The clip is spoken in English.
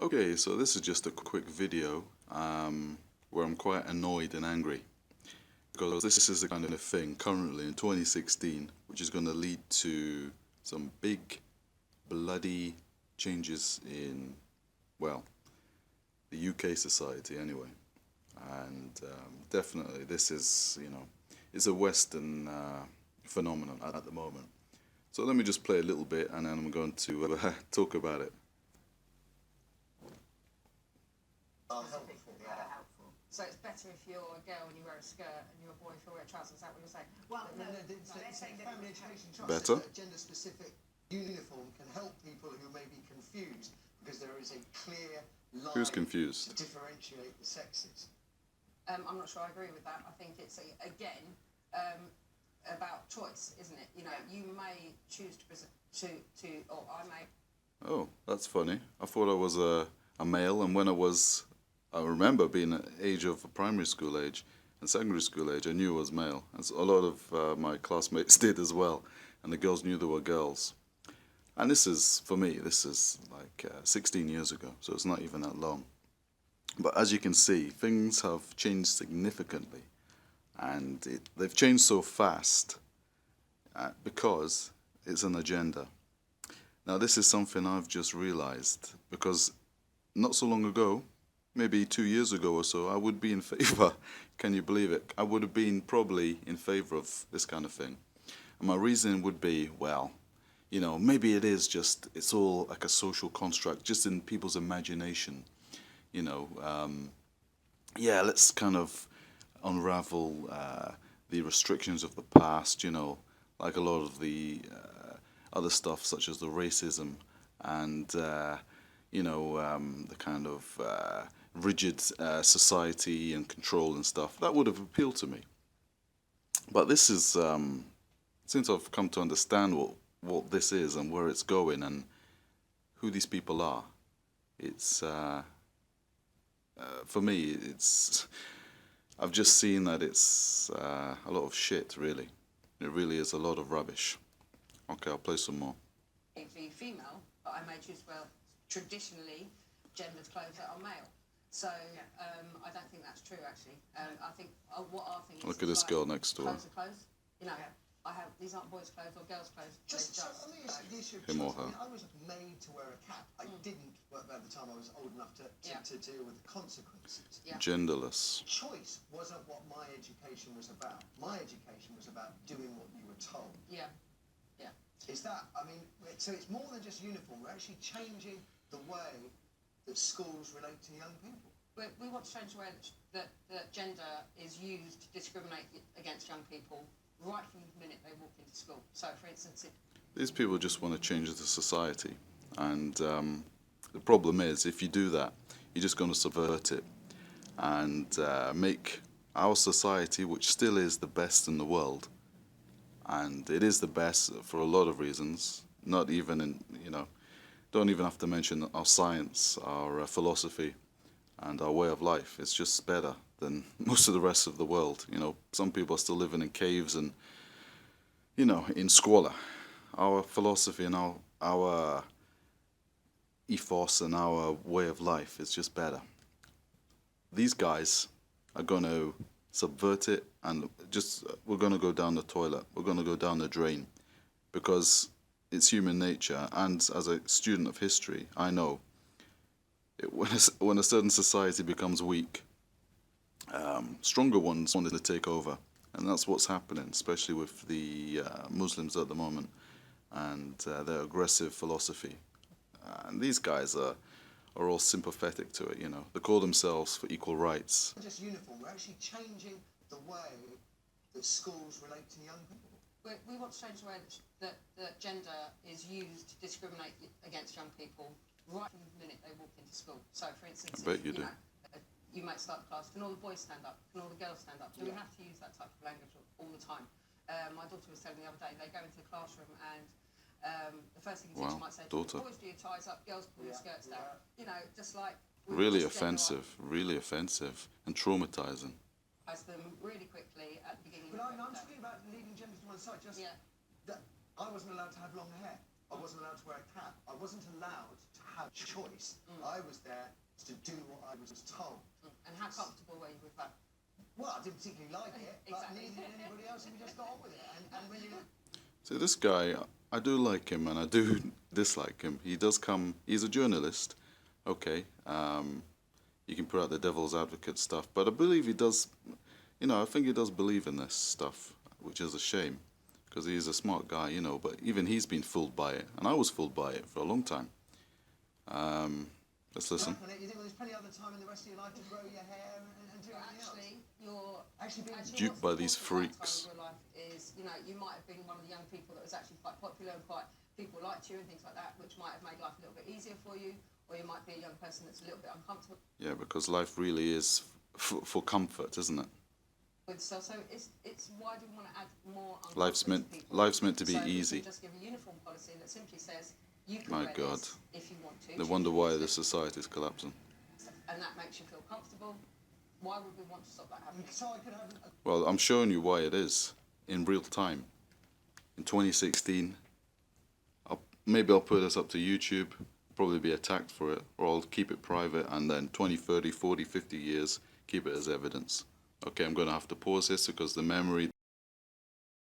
Okay, so this is just a quick video where I'm quite annoyed and angry because this is the kind of thing currently in 2016 which is going to lead to some big bloody changes in, well, the UK society anyway. And definitely this is, it's a Western phenomenon at the moment. So let me just play a little bit and then I'm going to talk about it. So it's better if you're a girl and you wear a skirt and you're a boy if you wear trousers. Is that what you're saying? Well, no, family education trust Better. that a gender-specific uniform can help people who may be confused because there is a clear line Who's confused? to differentiate the sexes. I'm not sure I agree with that. I think it's, again, about choice, isn't it? You know, you may choose to or I may. Oh, that's funny. I thought I was a male, and when I remember being at the age of primary school age and secondary school age, I knew I was male. And so a lot of my classmates did as well, and the girls knew they were girls. And this is, for me, this is like 16 years ago, so it's not even that long. But as you can see, things have changed significantly, and they've changed so fast because it's an agenda. Now this is something I've just realized, because not so long ago, maybe 2 years ago or so, I would be in favor, can you believe it? I would have been probably in favor of this kind of thing. And my reason would be, well, maybe it is just, it's all like a social construct, just in people's imagination. Yeah, let's kind of unravel the restrictions of the past, like a lot of the other stuff such as the racism and, the kind of rigid society and control and stuff. That would have appealed to me. But this is, since I've come to understand what this is and where it's going and who these people are, it's, for me, I've just seen that it's a lot of shit, really. It really is a lot of rubbish. Okay, I'll play some more. Be female, but I may choose to wear traditionally gendered clothes that are male. So I don't think that's true, actually. I think what our thing is. Look at this girl next door. Clothes are clothes. These aren't boys' clothes or girls' clothes. The issue of him or choice. her. I was made to wear a cap. I didn't work at the time I was old enough to deal with the consequences. Yeah. Genderless. Choice wasn't what my education was about. My education was about doing what you were told. Yeah. Is that, so it's more than just uniform. We're actually changing the way that schools relate to young people. We want to change the way that gender is used to discriminate against young people right from the minute they walk into school. So, for instance, These people just want to change the society. And the problem is, if you do that, you're just going to subvert it and make our society, which still is the best in the world, and it is the best for a lot of reasons, not even in, don't even have to mention our science, our philosophy, and our way of life. It's just better than most of the rest of the world. Some people are still living in caves and, in squalor. Our philosophy and our ethos and our way of life is just better. These guys are going to subvert it, and we're going to go down the toilet. We're going to go down the drain, because it's human nature. And as a student of history, I know when a certain society becomes weak, stronger ones want to take over, and that's what's happening, especially with the Muslims at the moment and their aggressive philosophy. And these guys are all sympathetic to it. They call themselves for equal rights. Just uniform. We're actually changing the way that schools relate to young people. we want to change the way that gender is used to discriminate against young people right from the minute they walk into school. So, for instance, I bet you do. You might start the class, can all the boys stand up? Can all the girls stand up? Do we have to use that type of language all the time? My daughter was telling me the other day, they go into the classroom and the first thing the teacher might say, daughter. boys do your ties up, girls pull your skirts down. Just like... Really offensive and traumatizing. Them really quickly at the beginning. But I'm talking about leaving gender to one side. That I wasn't allowed to have long hair. I wasn't allowed to wear a cap. I wasn't allowed to have choice. I was there to do what I was told. And how comfortable were you with that? Well, I didn't particularly like it, but Exactly. neither did anybody else, and we just got on with it. And when you... So this guy, I do like him and I do dislike him. He does come, he's a journalist, okay. You can put out the devil's advocate stuff, but I believe he does, you know, I think he does believe in this stuff, which is a shame, because he's a smart guy, you know, but even he's been fooled by it, and I was fooled by it for a long time. Let's listen. You think, well, there's plenty of other time in the rest of your life to grow your hair and do everything else. Actually, Duped by these freaks. Your life is, you know, you might have been one of the young people that was actually quite popular and quite people liked you and things like that, which might have made life a little bit easier for you, or you might be a young person that's a little bit uncomfortable. Yeah, because life really is for comfort, isn't it? So it's why do we want to add more? Life's meant to be easy. So just give a uniform policy that simply says you can My wear God, this if you want to. they wonder why the society is collapsing. And that makes you feel comfortable. Why would we want to stop that happening? So I could have Well, I'm showing you why it is in real time. In 2016, maybe I'll put this up to YouTube, probably be attacked for it, or I'll keep it private, and then 20, 30, 40, 50 years, keep it as evidence. Okay, I'm going to have to pause this because the memory